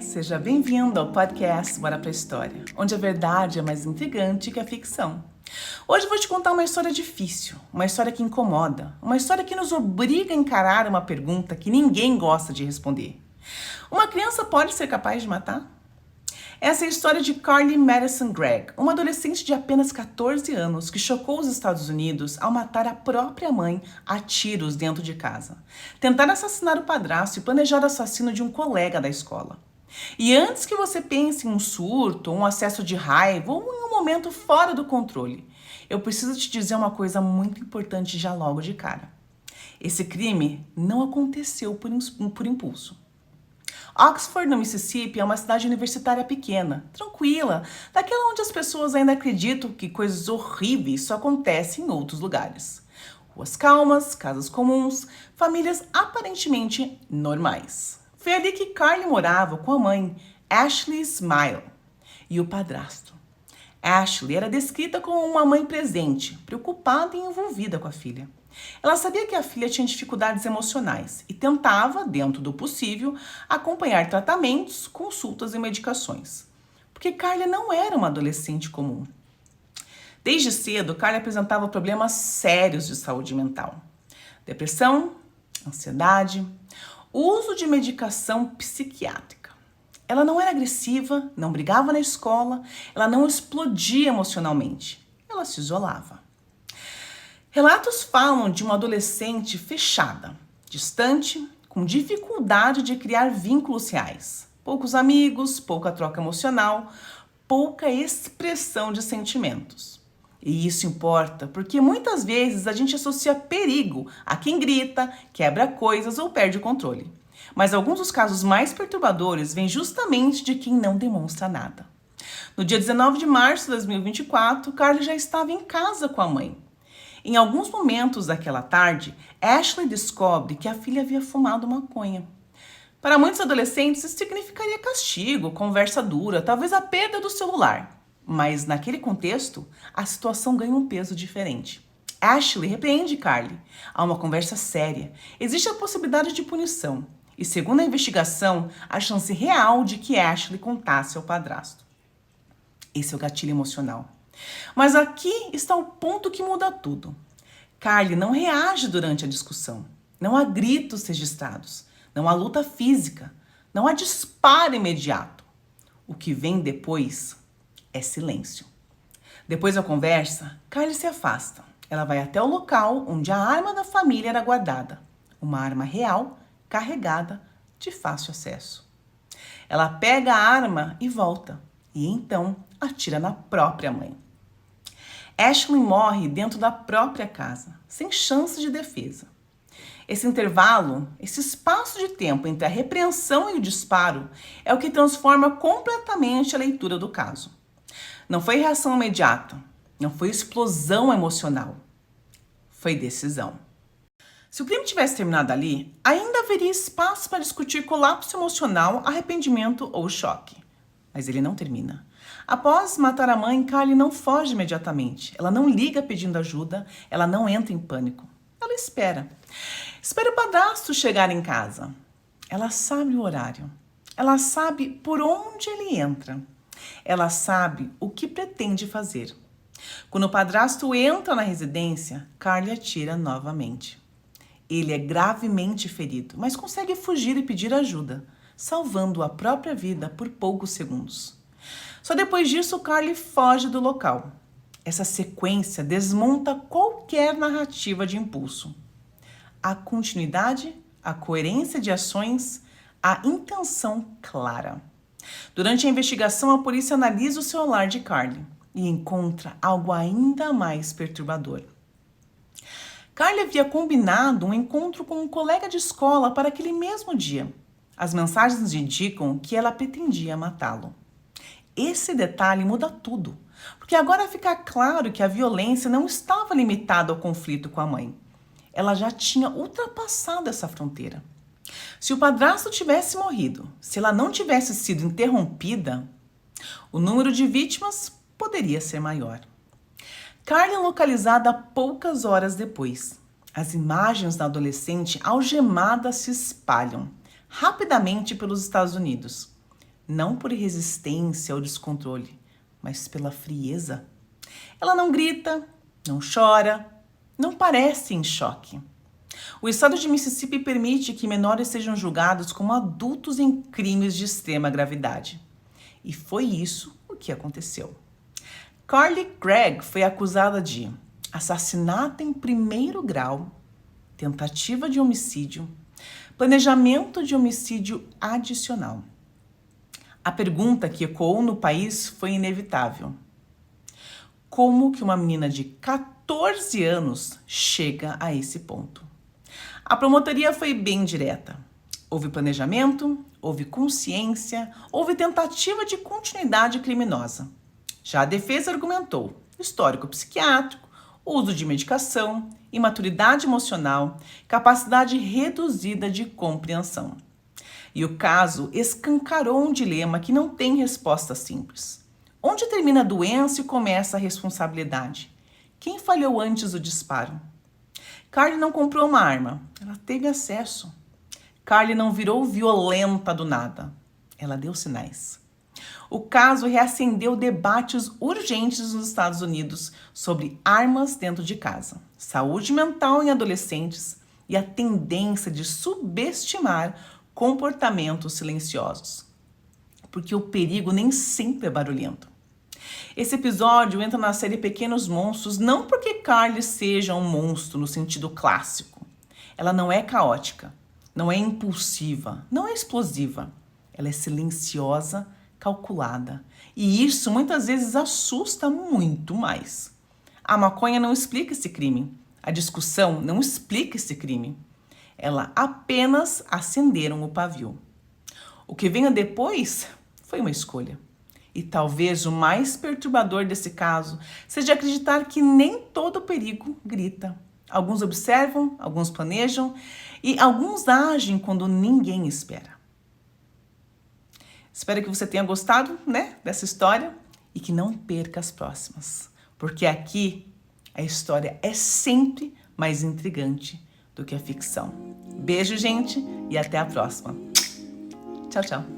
Seja bem-vindo ao podcast Bora Pra História, onde a verdade é mais intrigante que a ficção. Hoje eu vou te contar uma história difícil, uma história que incomoda, uma história que nos obriga a encarar uma pergunta que ninguém gosta de responder. Uma criança pode ser capaz de matar? Essa é a história de Carly Madison Gregg, uma adolescente de apenas 14 anos que chocou os Estados Unidos ao matar a própria mãe a tiros dentro de casa, tentar assassinar o padrasto e planejar o assassino de um colega da escola. E antes que você pense em um surto, um acesso de raiva ou em um momento fora do controle, eu preciso te dizer uma coisa muito importante já logo de cara. Esse crime não aconteceu por impulso. Oxford, no Mississippi, é uma cidade universitária pequena, tranquila, daquela onde as pessoas ainda acreditam que coisas horríveis só acontecem em outros lugares. Ruas calmas, casas comuns, famílias aparentemente normais. Foi ali que Carly morava com a mãe, Ashley Smile, e o padrasto. Ashley era descrita como uma mãe presente, preocupada e envolvida com a filha. Ela sabia que a filha tinha dificuldades emocionais e tentava, dentro do possível, acompanhar tratamentos, consultas e medicações. Porque Carly não era uma adolescente comum. Desde cedo, Carly apresentava problemas sérios de saúde mental. Depressão, ansiedade, uso de medicação psiquiátrica. Ela não era agressiva, não brigava na escola, ela não explodia emocionalmente, ela se isolava. Relatos falam de uma adolescente fechada, distante, com dificuldade de criar vínculos reais. Poucos amigos, pouca troca emocional, pouca expressão de sentimentos. E isso importa porque muitas vezes a gente associa perigo a quem grita, quebra coisas ou perde o controle. Mas alguns dos casos mais perturbadores vêm justamente de quem não demonstra nada. No dia 19 de março de 2024, Carly já estava em casa com a mãe. Em alguns momentos daquela tarde, Ashley descobre que a filha havia fumado maconha. Para muitos adolescentes, isso significaria castigo, conversa dura, talvez a perda do celular. Mas naquele contexto, a situação ganha um peso diferente. Ashley repreende Carly. Há uma conversa séria. Existe a possibilidade de punição. E segundo a investigação, a chance real de que Ashley contasse ao padrasto. Esse é o gatilho emocional. Mas aqui está o ponto que muda tudo. Carly não reage durante a discussão. Não há gritos registrados. Não há luta física. Não há disparo imediato. O que vem depois é silêncio. Depois da conversa, Carly se afasta. Ela vai até o local onde a arma da família era guardada. Uma arma real, carregada, de fácil acesso. Ela pega a arma e volta. E então atira na própria mãe. Ashley morre dentro da própria casa, sem chance de defesa. Esse intervalo, esse espaço de tempo entre a repreensão e o disparo, é o que transforma completamente a leitura do caso. Não foi reação imediata, não foi explosão emocional, foi decisão. Se o crime tivesse terminado ali, ainda haveria espaço para discutir colapso emocional, arrependimento ou choque. Mas ele não termina. Após matar a mãe, Carly não foge imediatamente. Ela não liga pedindo ajuda, ela não entra em pânico. Ela espera. Espera o padrasto chegar em casa. Ela sabe o horário. Ela sabe por onde ele entra. Ela sabe o que pretende fazer. Quando o padrasto entra na residência, Carly atira novamente. Ele é gravemente ferido, mas consegue fugir e pedir ajuda, salvando a própria vida por poucos segundos. Só depois disso, Carly foge do local. Essa sequência desmonta qualquer narrativa de impulso. A continuidade, a coerência de ações, a intenção clara. Durante a investigação, a polícia analisa o celular de Carly e encontra algo ainda mais perturbador. Carly havia combinado um encontro com um colega de escola para aquele mesmo dia. As mensagens indicam que ela pretendia matá-lo. Esse detalhe muda tudo, porque agora fica claro que a violência não estava limitada ao conflito com a mãe. Ela já tinha ultrapassado essa fronteira. Se o padrasto tivesse morrido, se ela não tivesse sido interrompida, o número de vítimas poderia ser maior. Carly é localizada poucas horas depois. As imagens da adolescente algemada se espalham rapidamente pelos Estados Unidos. não por resistência ou descontrole, mas pela frieza. Ela não grita, não chora, não parece em choque. O estado de Mississippi permite que menores sejam julgados como adultos em crimes de extrema gravidade. E foi isso o que aconteceu. Carly Craig foi acusada de assassinato em primeiro grau, tentativa de homicídio, planejamento de homicídio adicional. A pergunta que ecoou no país foi inevitável. Como que uma menina de 14 anos chega a esse ponto? A promotoria foi bem direta. Houve planejamento, houve consciência, houve tentativa de continuidade criminosa. Já a defesa argumentou histórico psiquiátrico, uso de medicação, imaturidade emocional, capacidade reduzida de compreensão. E o caso escancarou um dilema que não tem resposta simples. Onde termina a doença e começa a responsabilidade? Quem falhou antes do disparo? Carly não comprou uma arma, ela teve acesso. Carly não virou violenta do nada, ela deu sinais. O caso reacendeu debates urgentes nos Estados Unidos sobre armas dentro de casa, saúde mental em adolescentes e a tendência de subestimar comportamentos silenciosos. Porque o perigo nem sempre é barulhento. Esse episódio entra na série Pequenos Monstros não porque Carly seja um monstro no sentido clássico. Ela não é caótica, não é impulsiva, não é explosiva. Ela é silenciosa, calculada. E isso muitas vezes assusta muito mais. A maconha não explica esse crime. A discussão não explica esse crime. Ela apenas acenderam o pavio. O que veio depois foi uma escolha. E talvez o mais perturbador desse caso seja acreditar que nem todo perigo grita. Alguns observam, alguns planejam e alguns agem quando ninguém espera. Espero que você tenha gostado, dessa história e que não perca as próximas. Porque aqui a história é sempre mais intrigante do que a ficção. Beijo, gente, e até a próxima. Tchau, tchau.